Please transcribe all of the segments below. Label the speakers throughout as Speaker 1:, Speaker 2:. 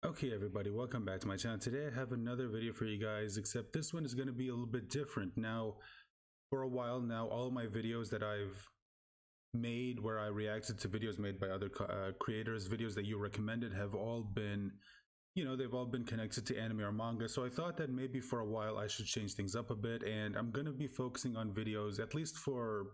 Speaker 1: Okay everybody, welcome back to my channel. Today I have another video for you guys, except this one is going to be a little bit different. Now, for a while now, all of my videos that I've made where I reacted to videos made by other creators, videos that you recommended, have all been, they've all been connected to anime or manga. So I thought that maybe for a while I should change things up a bit, and I'm going to be focusing on videos, at least for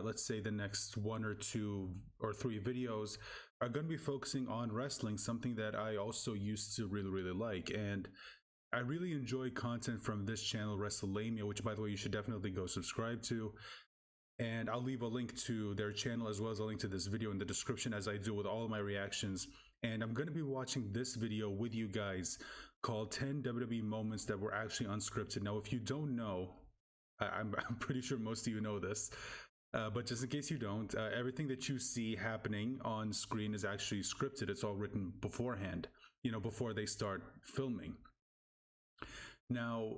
Speaker 1: let's say the next 1 or 2 or 3 videos are going to be focusing on wrestling, something that I also used to really like, and I really enjoy content from this channel, WRESTLEMANIA, which by the way you should definitely go subscribe to, and I'll leave a link to their channel as well as a link to this video in the description, as I do with all of my reactions. And I'm going to be watching this video with you guys called 10 WWE moments that were actually unscripted. Now if you don't know, I'm pretty sure most of you know this, but just in case you don't, everything that you see happening on screen is actually scripted. It's all written beforehand, before they start filming. Now,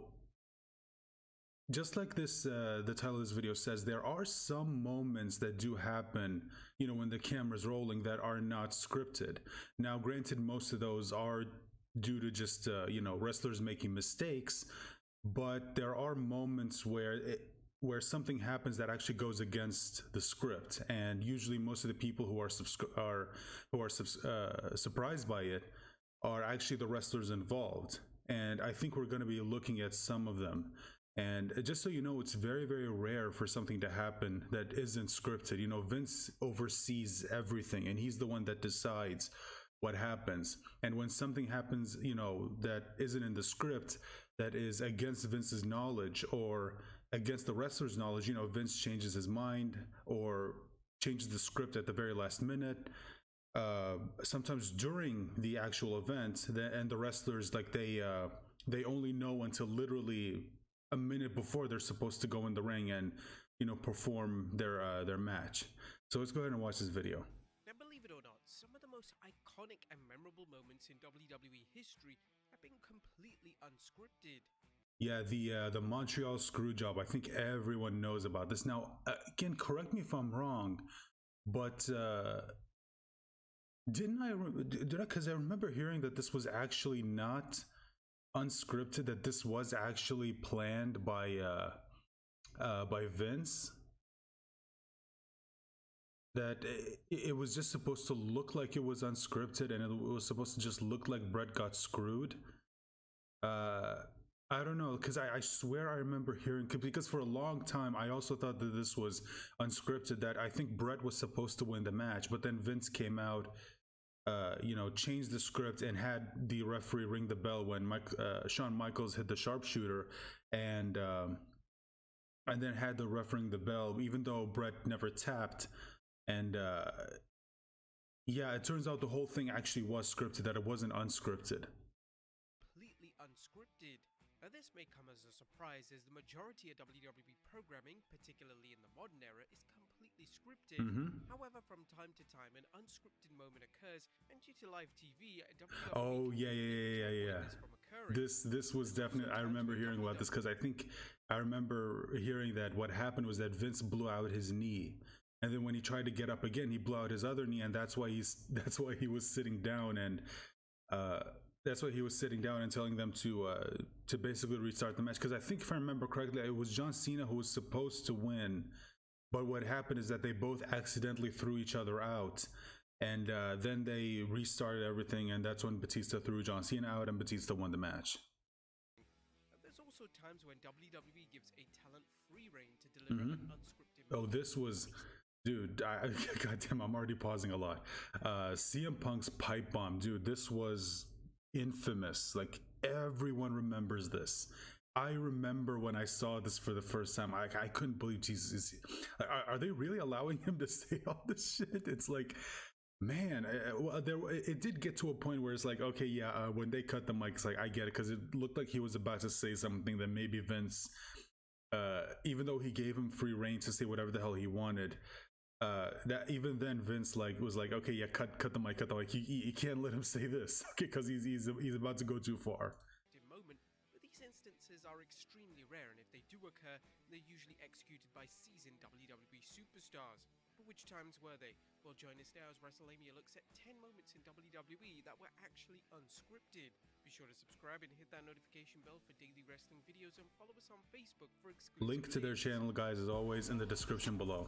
Speaker 1: just like this, the title of this video says, there are some moments that do happen, when the camera's rolling, that are not scripted. Now, granted, most of those are due to just, wrestlers making mistakes, but there are moments where something happens that actually goes against the script, and usually most of the people who are surprised by it are actually the wrestlers involved. And I think we're going to be looking at some of them. And just so you know, it's very rare for something to happen that isn't scripted. Vince oversees everything, and he's the one that decides what happens. And when something happens, that isn't in the script, that is against Vince's knowledge or against the wrestler's knowledge, Vince changes his mind or changes the script at the very last minute, sometimes during the actual event, and the wrestlers, like, they only know until literally a minute before they're supposed to go in the ring and perform their match. So let's go ahead and watch this video.
Speaker 2: Now, believe it or not, some of the most iconic and memorable moments in WWE history have been completely unscripted.
Speaker 1: Yeah, the Montreal Screwjob, I think everyone knows about this. Now, again, correct me if I'm wrong, but did I, because I remember hearing that this was actually not unscripted, that this was actually planned by Vince, that it was just supposed to look like it was unscripted, and it was supposed to just look like Brett got screwed. I don't know, because I swear I remember hearing, because for a long time I also thought that this was unscripted, that I think Brett was supposed to win the match, but then Vince came out, changed the script and had the referee ring the bell when Shawn Michaels hit the sharpshooter, and then had the ref ring the bell even though Brett never tapped. And yeah, it turns out the whole thing actually was scripted, that it wasn't unscripted.
Speaker 2: Completely unscripted. Now, this may come as a surprise, as the majority of WWE programming, particularly in the modern era, is completely scripted. However, from time to time, an unscripted moment occurs, and due to live TV, WWE
Speaker 1: oh yeah. This was definitely, I remember hearing about this, because I remember hearing that what happened was that Vince blew out his knee, and then when he tried to get up again, he blew out his other knee, and that's why he was sitting down, and that's why he was sitting down and telling them to basically restart the match. Because I think, if I remember correctly, it was John Cena who was supposed to win, but what happened is that they both accidentally threw each other out, and then they restarted everything, and that's when Batista threw John Cena out and Batista won the match.
Speaker 2: There's also times when WWE gives a talent free reign to deliver an unscripted
Speaker 1: Oh, this was... Dude, goddamn, I'm already pausing a lot. CM Punk's pipe bomb, dude, this was infamous. Like, everyone remembers this. I remember when I saw this for the first time, I couldn't believe, Jesus, are they really allowing him to say all this shit? It's like, man, it did get to a point where it's like, okay, yeah, when they cut the mic, it's like, I get it, because it looked like he was about to say something that maybe Vince, even though he gave him free reign to say whatever the hell he wanted, that even then Vince was like, okay, yeah, cut the mic. You can't let him say this, okay, because he's about to go too far.
Speaker 2: moment, but these instances are extremely rare, and if they do occur, they're usually executed by seasoned WWE superstars. But which times were they? Well, join us now as WRESTLEMANIA looks at 10 moments in WWE that were actually unscripted. Be sure to subscribe and hit that notification bell for daily wrestling videos, and follow us on Facebook for exclusive
Speaker 1: link to their channel, guys, as always, in the description below.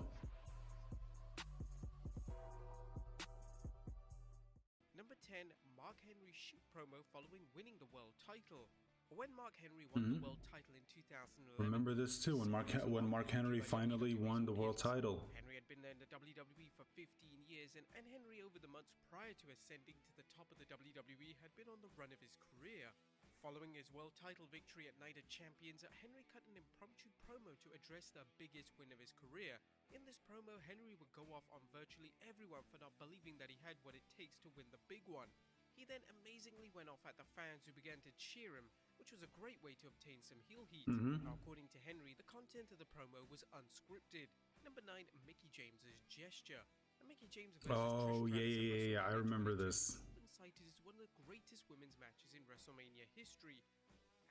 Speaker 2: Number 10, Mark Henry shoot promo following winning the world title. When Mark Henry won the world title in 2011,
Speaker 1: remember this too, when Mark Henry finally won the world title.
Speaker 2: Henry had been there in the WWE for 15 years, and Henry, over the months prior to ascending to the top of the WWE, had been on the run of his career. Following his world title victory at Night of Champions, Henry cut an impromptu promo to address the biggest win of his career. In this promo, Henry would go off on virtually everyone for not believing that he had what it takes to win the big one. He then amazingly went off at the fans, who began to cheer him, which was a great way to obtain some heel heat. Now, according to Henry, the content of the promo was unscripted. Number 9, Mickie James's gesture. Mickie James versus
Speaker 1: yeah, I remember this.
Speaker 2: Often cited as one of the greatest women's matches in WrestleMania history.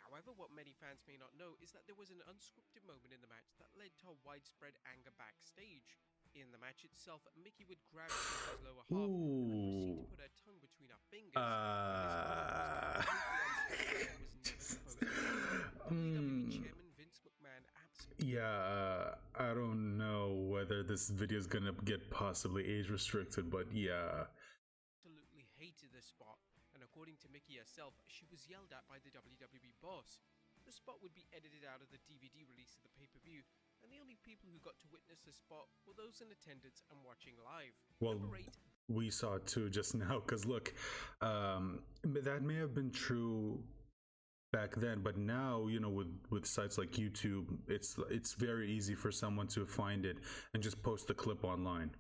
Speaker 2: However, what many fans may not know is that there was an unscripted moment in the match that led to widespread anger backstage. In the match itself, Mickie would grab his lower half and proceed to put her tongue between her fingers. WWE Chairman Vince McMahon absolutely...
Speaker 1: Yeah, I don't know whether this video is gonna get possibly age restricted, but yeah.
Speaker 2: Absolutely hated this spot, and according to Mickie herself, she was yelled at by the WWE boss. The spot would be edited out of the DVD release of the pay-per-view, and the only people who got to witness the spot were those in attendance and watching live.
Speaker 1: Well,
Speaker 2: Number 8,
Speaker 1: we saw it too just now, because look, that may have been true back then, but now, you know, with sites like YouTube, it's very easy for someone to find it and just post the clip online.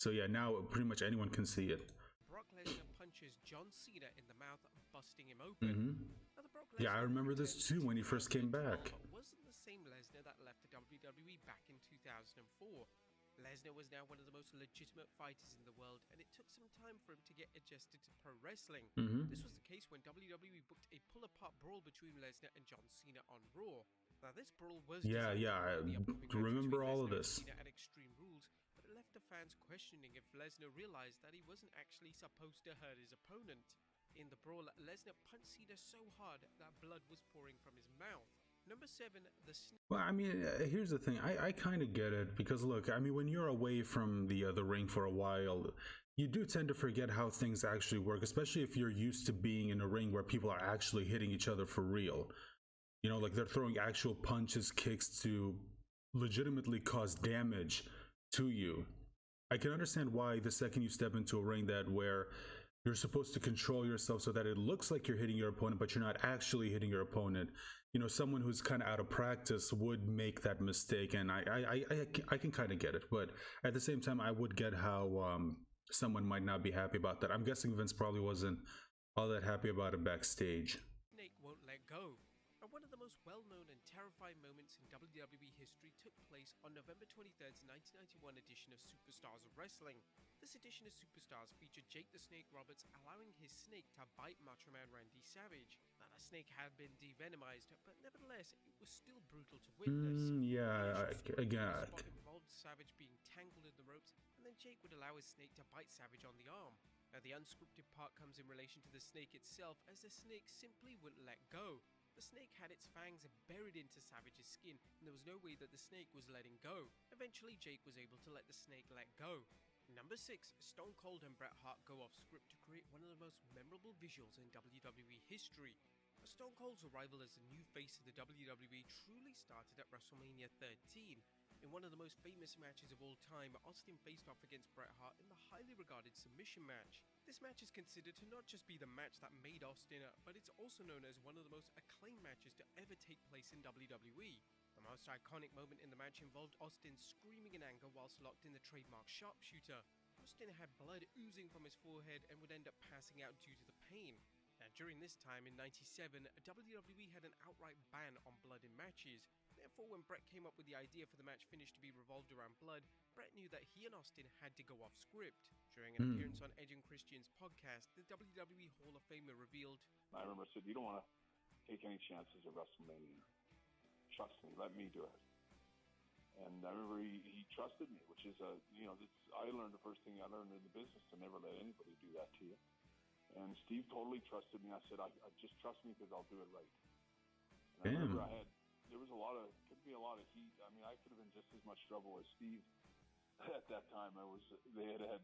Speaker 1: So yeah, now pretty much anyone can see it.
Speaker 2: Brock Lesnar punches John Cena in the mouth, busting him open. Now, the Brock
Speaker 1: Yeah, I
Speaker 2: Lesnar
Speaker 1: remember this too when he first came back.
Speaker 2: wasn't the same Lesnar that left the WWE back in 2004. Lesnar was now one of the most legitimate fighters in the world, and it took some time for him to get adjusted to pro wrestling. This was the case when WWE booked a pull-apart brawl between Lesnar and John Cena on Raw. Now, this brawl was
Speaker 1: I remember all of this.
Speaker 2: Cena at Extreme Rules, but it left the fans questioning if Lesnar realized that he wasn't actually supposed to hurt his opponent. In the brawl, Lesnar punched Cena so hard that blood was pouring from his mouth. Number 7, the Snake.
Speaker 1: Well, I mean, here's the thing. I kind of get it, because look, I mean, when you're away from the ring for a while, you do tend to forget how things actually work, especially if you're used to being in a ring where people are actually hitting each other for real. You know, like they're throwing actual punches, kicks to legitimately cause damage to you. I can understand why the second you step into a ring where you're supposed to control yourself so that it looks like you're hitting your opponent, but you're not actually hitting your opponent. You know, someone who's kind of out of practice would make that mistake, and I can kind of get it. But at the same time, I would get how someone might not be happy about that. I'm guessing Vince probably wasn't all that happy about it backstage.
Speaker 2: Snake won't let go. And one of the most well-known and terrifying moments in WWE history took place on November 23rd, 1991 edition of Superstars of Wrestling. This edition of Superstars featured Jake the Snake Roberts allowing his snake to bite Macho Man Randy Savage. Now, the snake had been devenomized, but nevertheless, it was still brutal to witness.
Speaker 1: Again,
Speaker 2: The spot involved Savage being tangled in the ropes, and then Jake would allow his snake to bite Savage on the arm. Now, the unscripted part comes in relation to the snake itself, as the snake simply wouldn't let go. The snake had its fangs buried into Savage's skin, and there was no way that the snake was letting go. Eventually, Jake was able to let the snake let go. Number 6, Stone Cold and Bret Hart go off script to create one of the most memorable visuals in WWE history. Stone Cold's arrival as the new face of the WWE truly started at WrestleMania 13. In one of the most famous matches of all time, Austin faced off against Bret Hart in the highly regarded submission match. This match is considered to not just be the match that made Austin, but it's also known as one of the most acclaimed matches to ever take place in WWE. The most iconic moment in the match involved Austin screaming in anger whilst locked in the trademark sharpshooter. Austin had blood oozing from his forehead and would end up passing out due to the pain. Now, during this time in '97, WWE had an outright ban on blood in matches. Therefore, when Bret came up with the idea for the match finish to be revolved around blood, Bret knew that he and Austin had to go off script. During an appearance on Edge and Christian's podcast, the WWE Hall of Famer revealed,
Speaker 3: I remember I said, you don't want to take any chances at WrestleMania. trust me, let me do it. And I remember he trusted me, which is I learned the first thing I learned in the business, to never let anybody do that to you. And Steve totally trusted me. I said, I just trust me because I'll do it right. And I remember there was could be a lot of heat. I mean, I could have been just as much trouble as Steve at that time. They had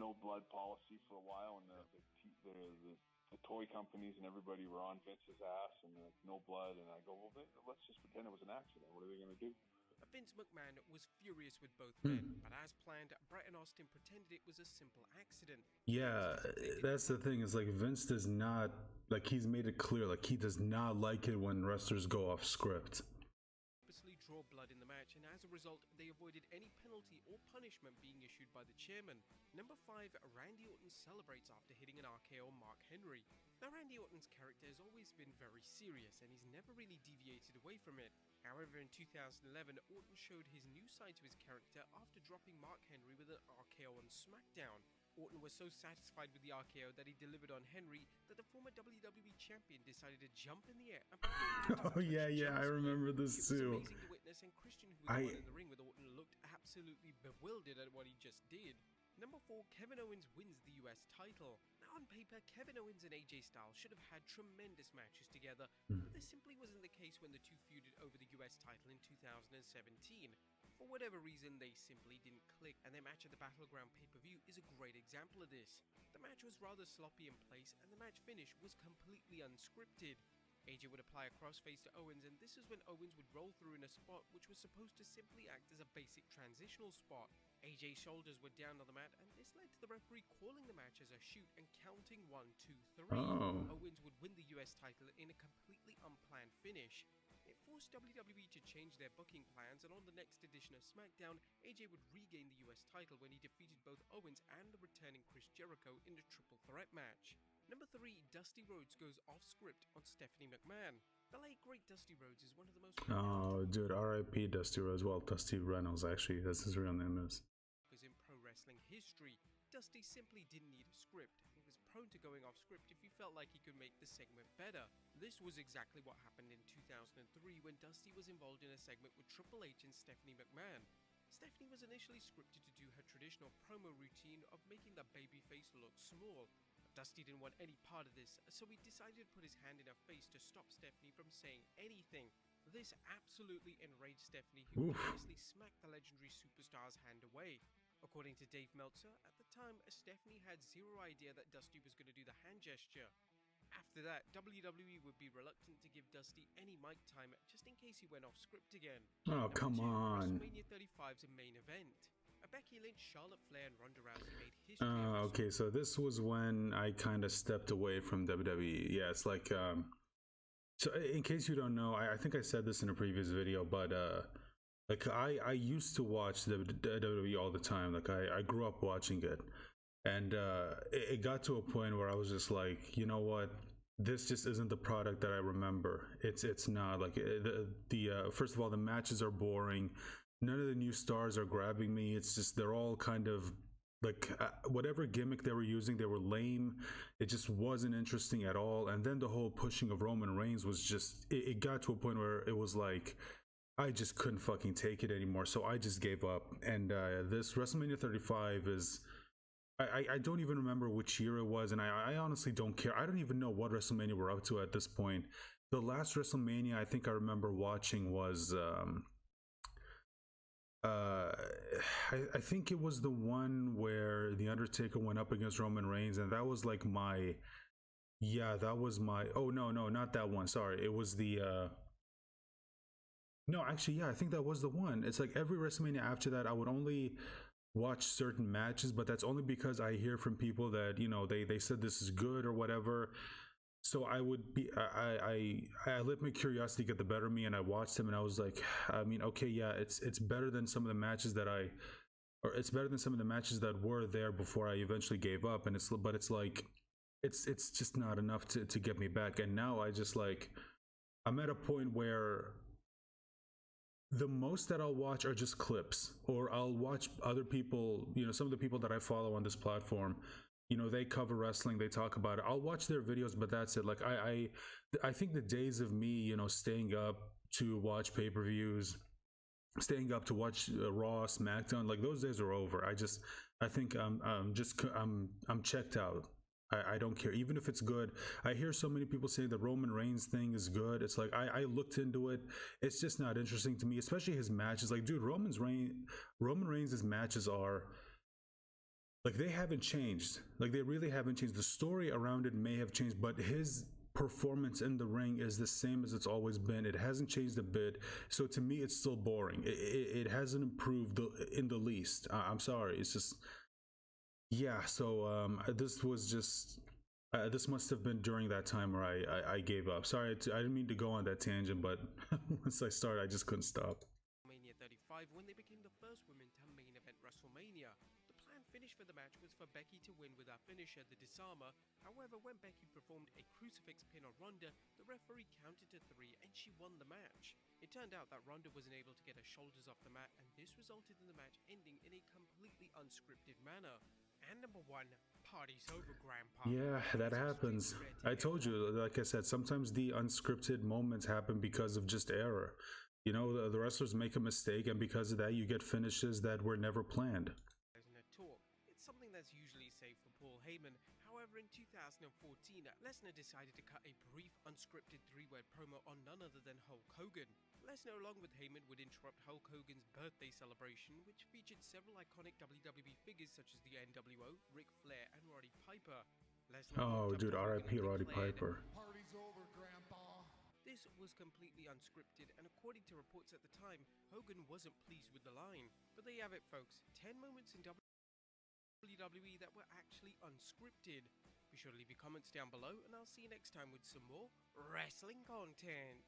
Speaker 3: no blood policy for a while, and the toy companies and everybody were on Vince's ass, and no blood. And I go, well, let's just pretend it was an accident. What are they going to do?
Speaker 2: Vince McMahon was furious with both men, but as planned, Bret and Austin pretended it was a simple accident.
Speaker 1: Yeah, that's the thing, is like Vince does not, like, he's made it clear, like, he does not like it when wrestlers go off script.
Speaker 2: Purposely draw blood in the match, and as a result, they avoided any penalty or punishment being issued by the chairman. Number 5, Randy Orton celebrates after hitting an RKO on Mark Henry. Now, Randy Orton's character has always been very serious, and he's never really deviated away from it. However, in 2011, Orton showed his new side to his character after dropping Mark Henry with an RKO on SmackDown. Orton was so satisfied with the RKO that he delivered on Henry that the former WWE champion decided to jump in the air and
Speaker 1: oh yeah, I remember this too.
Speaker 2: It was amazing to witness, and Christian, who was the one in the ring with Orton, looked absolutely bewildered at what he just did. Number 4, Kevin Owens wins the US title. Now, on paper, Kevin Owens and AJ Styles should have had tremendous matches together, but this simply wasn't the case when the two feuded over the US title in 2017. For whatever reason, they simply didn't click, and their match at the Battleground pay-per-view is a great example of this. The match was rather sloppy in place, and the match finish was completely unscripted. AJ would apply a crossface to Owens, and this is when Owens would roll through in a spot which was supposed to simply act as a basic transitional spot. AJ's shoulders were down on the mat, and this led to the referee calling the match as a shoot and counting 1, 2, 3. Owens would win the US title in a completely unplanned finish. It forced WWE to change their booking plans, and on the next edition of SmackDown, AJ would regain the US title when he defeated both Owens and the returning Chris Jericho in the triple threat match. Number 3, Dusty Rhodes goes off script on Stephanie McMahon. The late great Dusty Rhodes is one of the most...
Speaker 1: Oh, dude, R.I.P. Dusty Rhodes. Well, Dusty Reynolds, actually, that's his real name is.
Speaker 2: In pro wrestling history, Dusty simply didn't need a script. He was prone to going off script if he felt like he could make the segment better. This was exactly what happened in 2003 when Dusty was involved in a segment with Triple H and Stephanie McMahon. Stephanie was initially scripted to do her traditional promo routine of making the babyface look small. Dusty didn't want any part of this, so he decided to put his hand in her face to stop Stephanie from saying anything. This absolutely enraged Stephanie, who furiously smacked the legendary superstar's hand away. According to Dave Meltzer, at the time, Stephanie had zero idea that Dusty was going to do the hand gesture. After that, WWE would be reluctant to give Dusty any mic time just in case he went off script again.
Speaker 1: Oh, come on.
Speaker 2: WrestleMania 35's main event. Becky Lynch, Charlotte Flair, and Ronda Rousey made history.
Speaker 1: Okay, so this was when I kind of stepped away from WWE. Yeah, it's like, so in case you don't know, I think I said this in a previous video, but like I used to watch the WWE all the time. Like I grew up watching it, and it got to a point where I was just like, you know what, this just isn't the product that I remember. It's not like first of all, the matches are boring. None of the new stars are grabbing me. It's just they're all kind of like whatever gimmick they were using, they were lame. It just wasn't interesting at all. And then the whole pushing of Roman Reigns was just it got to a point where it was like I just couldn't fucking take it anymore. So I just gave up. And this WrestleMania 35 is I don't even remember which year it was, and I honestly don't care. I don't even know what WrestleMania we're up to at this point. The last WrestleMania I think I remember watching was I think it was the one where The Undertaker went up against Roman Reigns, and that was like my, yeah, that was my, oh no, not that one, sorry, it was the no, actually, yeah, I think that was the one. It's like every WrestleMania after that I would only watch certain matches, but that's only because I hear from people that, you know, they said this is good or whatever. So I would be, I let my curiosity get the better of me, and I watched him, and I was like, I mean, okay, yeah, it's better than some of the matches that it's better than some of the matches that were there before I eventually gave up. And but it's like, it's just not enough to get me back. And now I just like, I'm at a point where the most that I'll watch are just clips, or I'll watch other people, you know, some of the people that I follow on this platform. You know, they cover wrestling, they talk about it. I'll watch their videos, but that's it. Like I think the days of me, you know, staying up to watch pay-per-views, staying up to watch Raw, SmackDown. Like, those days are over. I think I'm checked out. I don't care, even if it's good. I hear so many people saying the Roman Reigns thing is good. It's like, I looked into it. It's just not interesting to me, especially his matches. Like, dude, Roman Reigns' matches are like, they haven't changed. Like, they really haven't changed. The story around it may have changed, but his performance in the ring is the same as it's always been. It hasn't changed a bit. So to me, it's still boring. It hasn't improved in the least. I'm sorry. It's just, yeah. So this was just this must have been during that time where I gave up. Sorry, I didn't mean to go on that tangent, but once I started, I just couldn't stop.
Speaker 2: WrestleMania 35, when they became the first women to main event WrestleMania. The planned finish for the match was for Becky to win with her finisher, the Disarmer. However, when Becky performed a crucifix pin on Ronda, the referee counted to 3 and she won the match. It turned out that Ronda wasn't able to get her shoulders off the mat, and this resulted in the match ending in a completely unscripted manner. And number 1, party's over, Grandpa.
Speaker 1: Yeah, that happens. I told you, like I said, sometimes the unscripted moments happen because of just error. You know, the wrestlers make a mistake, and because of that, you get finishes that were never planned.
Speaker 2: It's something that's usually safe for Paul Heyman. However, in 2014, Lesnar decided to cut a brief unscripted 3-word promo on none other than Hulk Hogan. Lesnar, along with Heyman, would interrupt Hulk Hogan's birthday celebration, which featured several iconic WWE figures such as the NWO, Ric Flair, and Roddy Piper.
Speaker 1: Oh, dude, R.I.P. Roddy Piper.
Speaker 4: Party's over, Grandpa.
Speaker 2: This was completely unscripted, and according to reports at the time, Hogan wasn't pleased with the line. But there you have it, folks. 10 moments in WWE that were actually unscripted. Be sure to leave your comments down below, and I'll see you next time with some more wrestling content.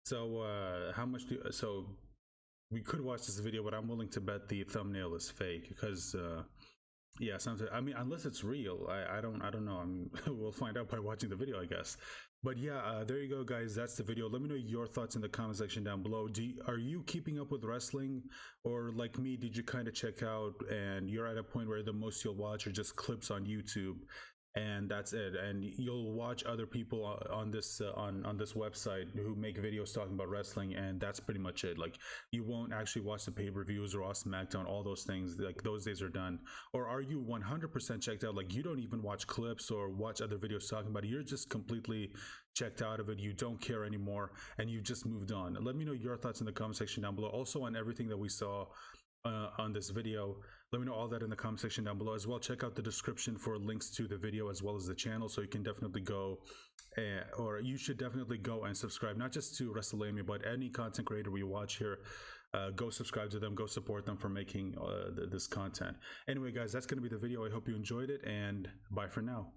Speaker 1: So how much so we could watch this video, but I'm willing to bet the thumbnail is fake, because yeah, sometimes, I mean, unless it's real, I don't know. We'll find out by watching the video, I guess. But yeah, there you go, guys. That's the video. Let me know your thoughts in the comment section down below. Are you keeping up with wrestling, or like me, did you kind of check out and you're at a point where the most you'll watch are just clips on YouTube, and that's it, and you'll watch other people on this website who make videos talking about wrestling, and that's pretty much it? Like, you won't actually watch the pay-per-views or Raw, SmackDown, all those things. Like, those days are done. Or are you 100% checked out? Like, you don't even watch clips or watch other videos talking about it. You're just completely checked out of it. You don't care anymore, and you've just moved on. Let me know your thoughts in the comment section down below. Also, on everything that we saw on this video, let me know all that in the comment section down below as well. Check out the description for links to the video as well as the channel, so you can definitely go or you should definitely go and subscribe, not just to WrestleMania, but any content creator we watch here. Go subscribe to them, go support them for making this content. Anyway, guys, that's going to be the video. I hope you enjoyed it, and bye for now.